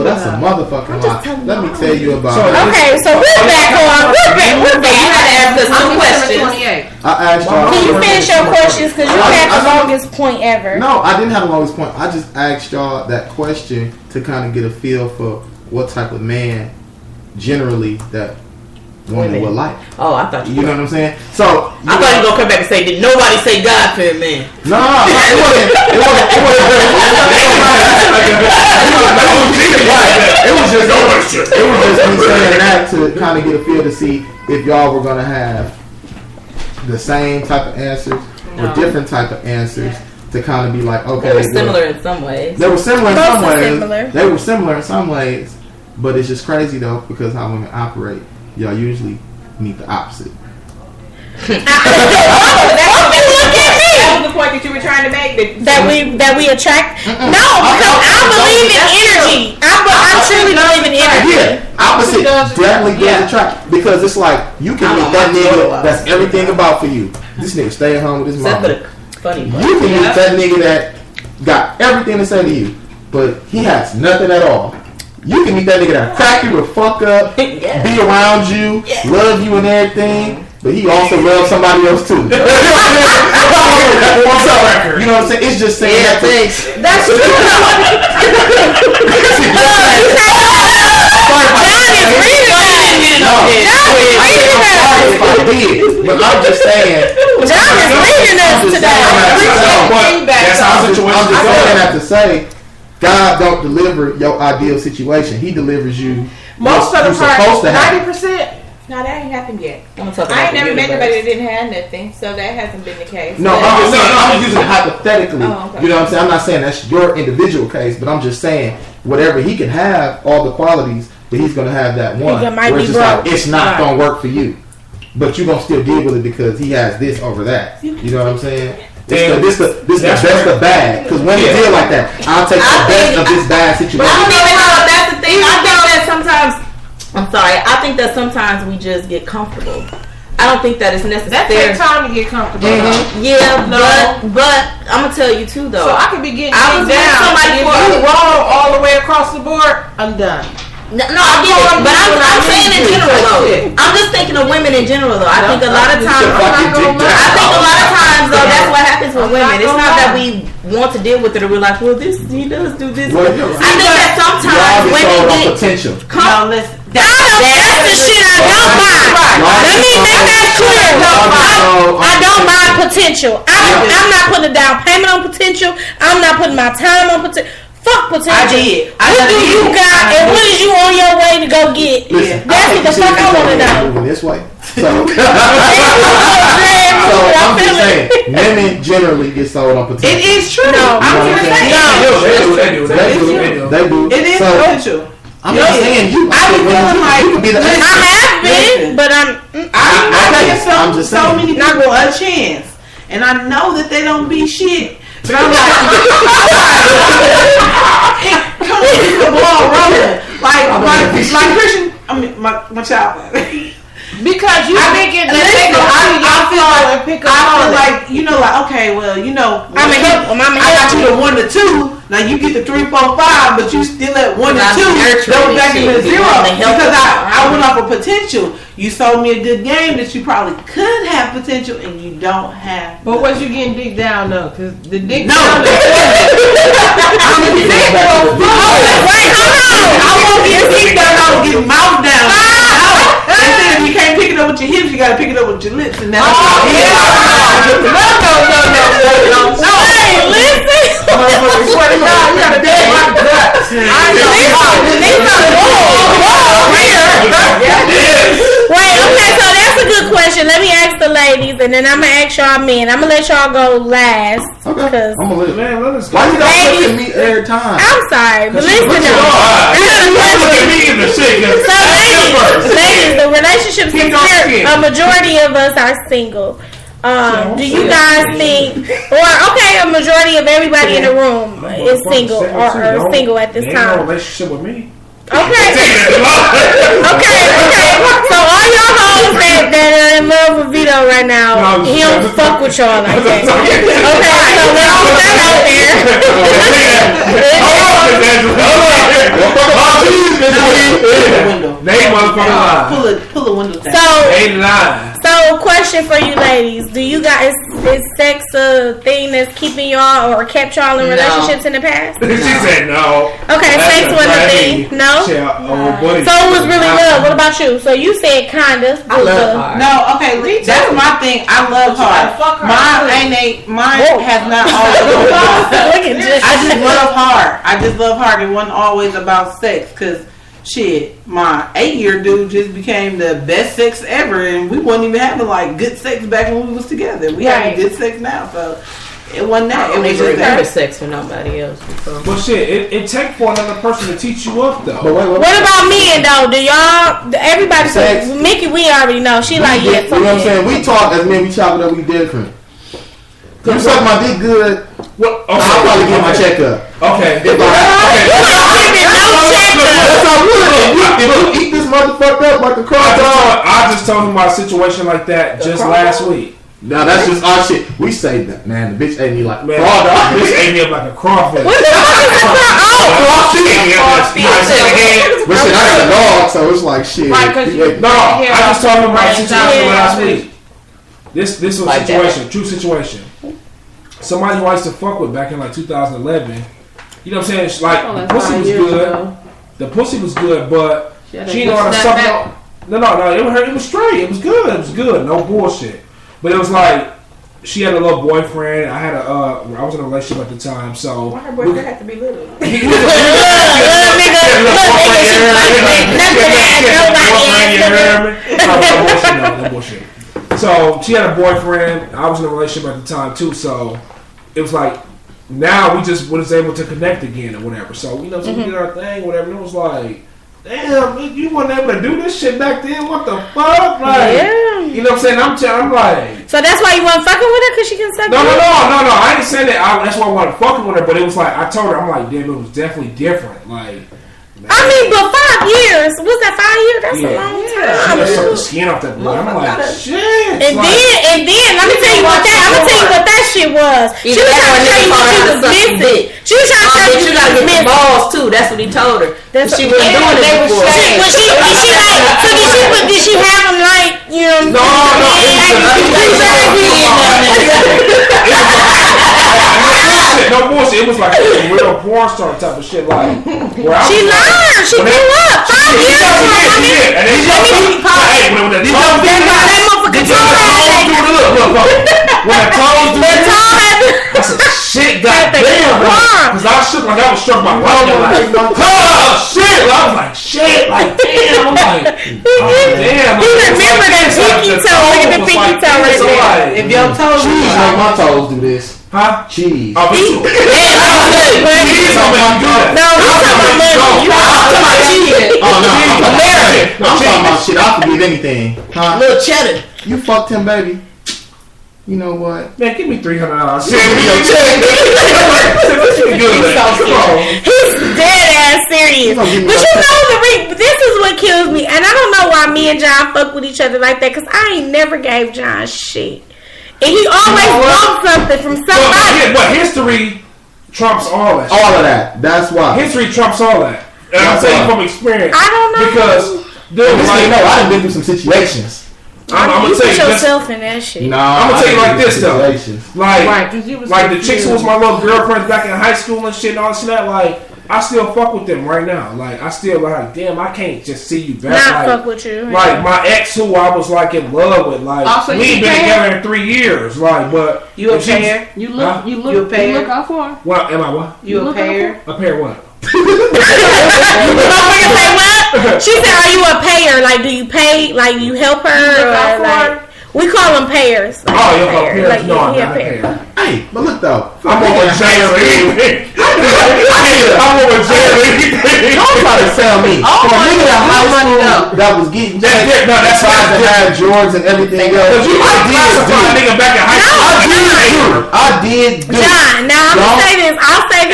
trifle. That's a motherfucking lie. Let me tell you about it. Okay, so we're back on. We're back. You had to ask us some questions. I asked y'all. Can you finish your questions? Because you had the longest point ever. No, I didn't have the longest point. I just asked y'all that question to kind of get a feel for what type of man generally that women would like. Oh, I thought you know what I'm saying? So I thought you were gonna come back and say, did nobody say God fearing man? No, it wasn't. It was just me saying that to kind of get a feel to see if y'all were gonna have the same type of answers or different type of answers to kind of be like, okay, they were similar in some ways. They were similar in some ways, but it's just crazy though because how women operate. Y'all usually need the opposite. That was the point that you were trying to make. That we attract. No, because I believe in energy. I truly believe in energy. Yeah, opposite definitely does attract because it's like you can meet that nigga that's everything about for you. This nigga stay at home with his mom. You can meet that nigga that got everything to say to you, but he has nothing at all. You can meet that nigga that crack you or fuck up, be around you, love you and everything, but he also loves somebody else too. You know what I'm saying? It's just saying that. That's true. But I'm just saying. John is leading us today. That's our situation. I'm just saying that to say. God don't deliver your ideal situation. He delivers you. Most of the part, 90%. No, that ain't happened yet. I ain't never met anybody that didn't have nothing, so that hasn't been the case. No, I'm using it hypothetically. Oh, okay. You know what I'm saying? I'm not saying that's your individual case, but I'm just saying whatever he can have, all the qualities, but he's gonna have that one. Where it's just like it's not gonna work for you, but you're gonna still deal with it because he has this over that. You know what I'm saying? This the best of bad. Because when you deal like that, I'll take the best of this bad situation. But I don't even know. That's the thing. I think that sometimes. I'm sorry. I think that sometimes we just get comfortable. I don't think that it's necessary. That takes time to get comfortable. Mm-hmm. Yeah, but I'm gonna tell you too though. So I could be getting down. If you wrong all the way across the board, I'm done. No, I get it, but I'm saying in general though. I'm just thinking of women in general though. I think a lot of times though that's what happens with women. It's not that we want to deal with it or we're like, well, he does do this. I think that sometimes women get potential. No, listen. That's the shit I don't buy. Let me make that clear. I don't buy potential. I'm not putting a down payment on potential. I'm not putting my time on potential. Fuck potential. I did. What do you got and what is you on your way to go get? Listen, that's what the fuck I want to know. Moving this way. So I'm just saying, women generally get sold on potential. It is true. No, I'm just saying. They do. It is potential. I'm not saying you. I could be the. I have been, but I'm just so many people a chance, and I know that they don't be shit. But I'm like, come on, the ball rolling. Like Christian, I mean, my child. Because you think it. I feel like you know, like okay, well, you know, I got you the 1 to 2. Now you get the 3, 4, 5, but you still at 1 to 2. Go back into 0 because I went off of potential. You sold me a good game that you probably could have potential and you don't have. But was you getting dick down though? Because the dick down. I'm a dick down. I won't get dick down. I will get mouth down. And then if you can't pick it up with your hips, you gotta pick it up with your lips, and that's no. Hey, listen. Swear to God, you gotta dance my guts. Wait, okay, so that's a good question. Let me ask the ladies, and then I'm gonna ask y'all men. I'm gonna let y'all go last. Okay. I'm gonna why you don't look at me every time? I'm sorry, but listen to So ladies, the relationship is a majority of us are single. Do you guys think, a majority of everybody in the room is single or single at this time? No relationship with me. Okay. So all y'all hoes that are in love with Vito right now, he don't fuck with y'all like that. Okay, so let's put that out there. Pull the windows down. So, question for you ladies: do you guys is sex a thing that's keeping y'all or kept y'all in relationships in the past? She said no. Okay, sex wasn't a thing. No. So it was really love. What about you? So you said kinda. I love hard. No, okay, that's my thing. I love hard. Mine has not always been I just love hard. I just love hard. It wasn't always about sex, because shit, my 8-year dude just became the best sex ever, and we wasn't even having like good sex back when we was together. We having good sex now, so it wasn't that. It was just having sex with nobody else before. Well, shit, it takes for another person to teach you up, though. But wait. What about men, though? Do y'all? Everybody says Mickey. We already know. She like you know what I'm saying? We talk as men. We chop it up. We different. You suck my dick good. Well, okay. I'll probably get my checkup. Okay. If you eat this motherfucker up like a crocodile. I just told him about a situation like that just last week. Now that's just our shit. We say that, man. The bitch ate me like a crawfish. Bitch ate me up like a crawfish. What the fuck is that? But shit, I got a dog, so it's like shit. Right, no, I just told him about a situation last week. This was a situation, true situation. Somebody who I used to fuck with back in like 2011. You know what I'm saying? Like the pussy was good. The pussy was good, but she didn't know how to suck it. No. It was straight. It was good. No bullshit. But it was like she had a little boyfriend. I was in a relationship at the time, so why her boyfriend had to be little? No bullshit. So she had a boyfriend. I was in a relationship at the time too. So it was like now we just was able to connect again or whatever. So we did our thing, whatever. And it was like, damn, you weren't able to do this shit back then. What the fuck? Like, you know what I'm saying? I'm like, so that's why you weren't fucking with her because she can suck. No. I ain't saying that. That's why I wanted fucking with her. But it was like I told her, I'm like, damn, it was definitely different. Like. I mean, but 5 years. Was that 5 years? That's a long time. She just sucked the skin off that boy. I'm like, shit. And then, let me tell you what that shit was. She was trying to tell you what she was missing. She was trying to tell you you gotta get the balls too. That's what he told her. She wasn't doing it before. Did she have them like, you know? No bullshit. It was like a real porn star type of shit. Like, she learned. She grew up. 5 years. When the toes do this, I said, shit, goddamn. Because I shook like I was struck by lightning. Like, oh, shit. I was like, shit. Like, damn. I'm like, damn. You remember that pinky toe. Look at the pinky toe right there. If your toes do this. Like my toes do this. Huh? Cheese. Oh, me too. No, he's talking about cheese. Oh, no. I'm talking about shit. I'll forgive anything. Huh? Little cheddar. You fucked him, baby. You know what? Man, give me $300. He's dead ass serious. But you know, this is what kills me. And I don't know why me and John fuck with each other like that, because I ain't never gave John shit. And he always wants something from somebody. But history trumps all that. All of that. That's why. History trumps all that. And I'm saying from experience. I don't know. Because I done been through some situations. I'm gonna tell you yourself in that shit. No, I'm gonna tell you like this though. Like the chicks who was my little girlfriends back in high school and shit and all this shit. Like I still fuck with them right now. Like I still like, damn, I can't just see you back. Not fuck with you. Like my ex who I was like in love with. Like we been together in 3 years. Like, but you a pair? You look out for her? What am I? What? You a pair? A pair what? She said, "Are you a payer? Like, do you pay? Like, you help her? Like, we call them payers. Like, oh, you call payers? Like, no, I'm not a payer. Hey, but look though, I'm over Jerry. I'm over Jerry. Don't try to sell me. Oh, from a nigga that high school that was getting that's tried to have Jordans and everything else. I did nigga back in high school. I did. John, now I'm gonna say this. I'll say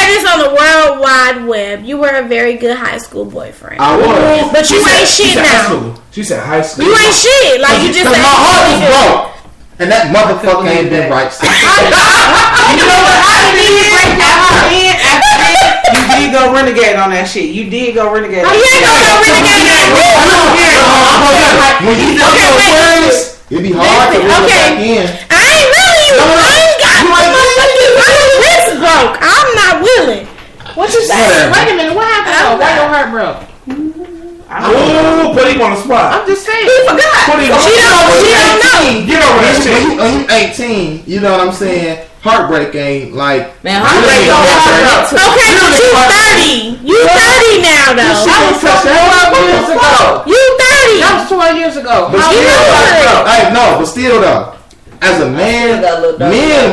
this on the World Wide Web. You were a very good high school boyfriend. I was, but you ain't shit now. She said high school. You ain't shit. Like you just said. My heart was broke. And that motherfucker ain't been right since. You know what? I didn't even break down my head after this. You did go renegade on that shit. You did go renegade. Oh, yeah, go renegade on that. When you go Aquarius, it'd be hard to reel it back in. I ain't really. I ain't got my wrist broke. I'm not willing. What you say? Wait a minute. What happened? Why your heart broke? Oh, put him on the spot. I'm just saying. He forgot. She don't know. Get over that shit. When you 18, you know what I'm saying? Heartbreak ain't like. Man, heartbreak don't happen. Okay, but you 30. You 30 now, though. That was 12 years ago. You 30. That was 12 years ago. But still though, as a man,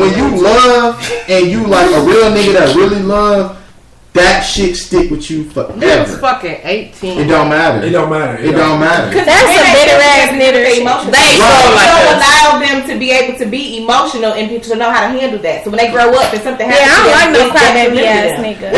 when you love and you like a real nigga that really love, that shit stick with you forever. It was fucking 18. It don't matter. It don't matter. That's a bitter ass knitter. They don't allow them to be able to be emotional and to know how to handle that. So when they grow up and something happens, I don't like no crybaby ass nigga.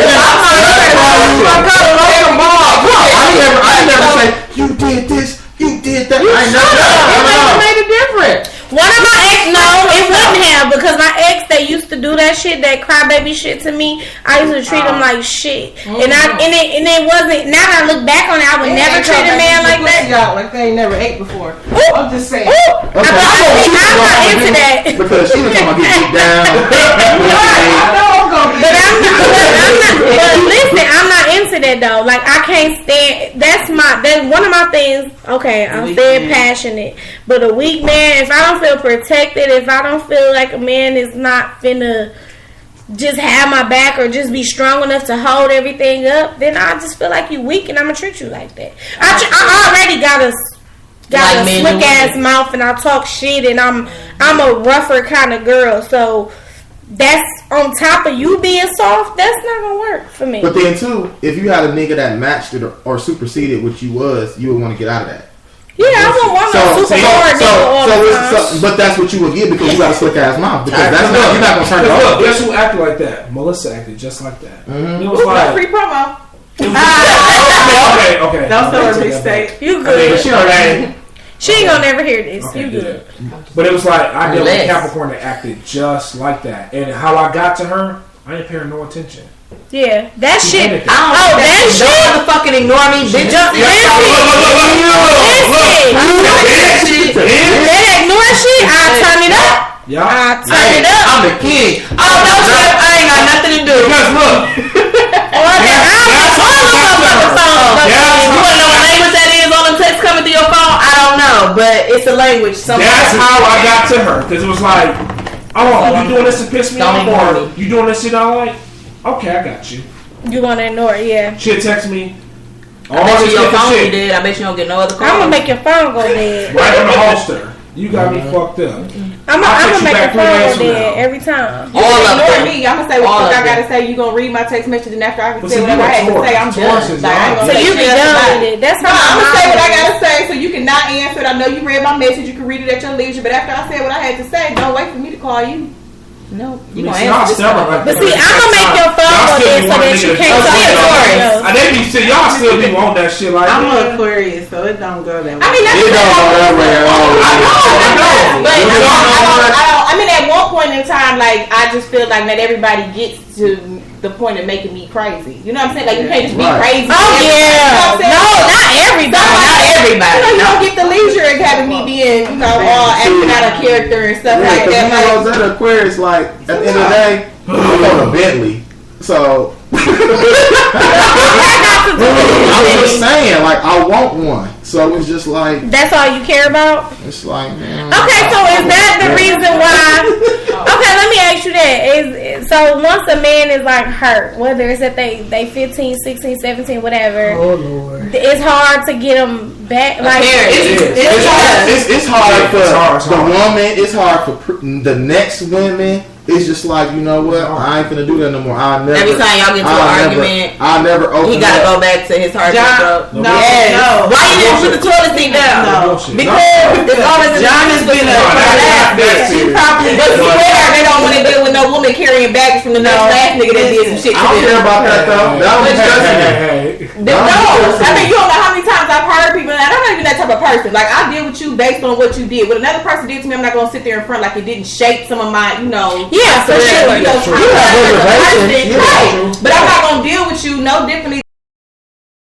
I never say you did this, you did that. I never made a difference. One of my ex, no, it wouldn't have, because my ex, they used to do that shit, that crybaby shit to me. I used to treat them like shit, and it wasn't. Now that I look back on it, I would never treat a man like that. Like they ain't never ate before. Ooh. I'm just saying. Okay. I'm not into that. Because she was talking about getting down. But listen, I'm not into that though. Like I can't stand. That's one of my things. Okay, I'm very passionate, but a weak man. If I don't feel protected, if I don't feel like a man is not finna just have my back or just be strong enough to hold everything up, then I just feel like you weak and I'm gonna treat you like that. I already got a slick ass mouth and I talk shit and I'm a rougher kind of girl, so that's on top of you being soft. That's not gonna work for me. But then too, if you had a nigga that matched it or superseded what you was, you would want to get out of that. Yeah, I won't want no super hard nigga all the time. But that's what you would get because you got a slick ass mouth. Because that's not, you're not gonna turn it off. Look, guess who acted like that? Melissa acted just like that. Mm-hmm. It was like free promo. Okay. Don't tell her mistake. You good? She ain't gonna never hear this. Okay, you good? But it was like I dealt with Capricorn that acted just like that, and how I got to her, I didn't pay her no attention. Yeah, that shit. That shit. Don't motherfucking ignore me, bitch. That ignore shit. I turn it up. Yeah. I turn it up. I'm the king. Oh, no shit. I ain't got nothing to do. Because look. You wanna know what language that is on them texts coming through your phone? I don't know, but it's a language. That's how I got to her, because it was like, oh, you doing this to piss me off, or you doing this shit I like? Okay, I got you. You gonna ignore it, yeah. She'll text me. I bet you your phone be dead. I bet you don't get no other calls. I'm gonna make your phone go dead. Right on the holster. You got me fucked up. I'm gonna make your phone go dead every time. All of them. Me, I'm gonna say what I gotta say. You gonna read my text message, and after I can say whatever I have to say, I'm done. So you be done with it. That's how I'm gonna say what I gotta say. So you cannot answer it. I know you read my message. You can read it at your leisure. But after I said what I had to say, don't wait for me to call you. No, you gonna answer this call. But see, I'm gonna make your phone go dead so that you can't talk to Aquarius. They be shit. Y'all still be on that shit like I'm an Aquarius, so it don't go that way. I mean, that's it don't go that way at all. I mean, at one point in time, like I just feel like not everybody gets to the point of making me crazy. You know what I'm saying? Like you can't just be crazy. Oh yeah. No, not everybody. Not everybody. You don't get the leisure of having me being, all acting out of character and stuff like that. Like, I was at Aquarius, like at the end of the day, I'm on a Bentley, so. I was just saying, like, I want one. So it's just like... That's all you care about? It's like, man... Okay, so is that the reason why... Okay, let me ask you that. So once a man is, like, hurt, whether it's that they 15, 16, 17, whatever... Oh, Lord. It's hard to get them back. Like, it's hard for the woman. It's hard for the next women. It's just like, you know what? I ain't finna do that no more. Every time y'all get to an argument, I'll never open he gotta go back to his hard bro. No. Why you didn't put the toilet seat down? No. Because it's always John has been a she probably swear they don't want to deal with no woman carrying baggage from the next last nigga that did some shit to them. I don't care about that though. That was just no. I mean, you don't know how many times I've heard people, and I'm not even that type of person. Like, I deal with you based on what you did. What another person did to me, I'm not gonna sit there in front like it didn't shape some of my, Yeah, for sure. But I'm not gonna deal with you no differently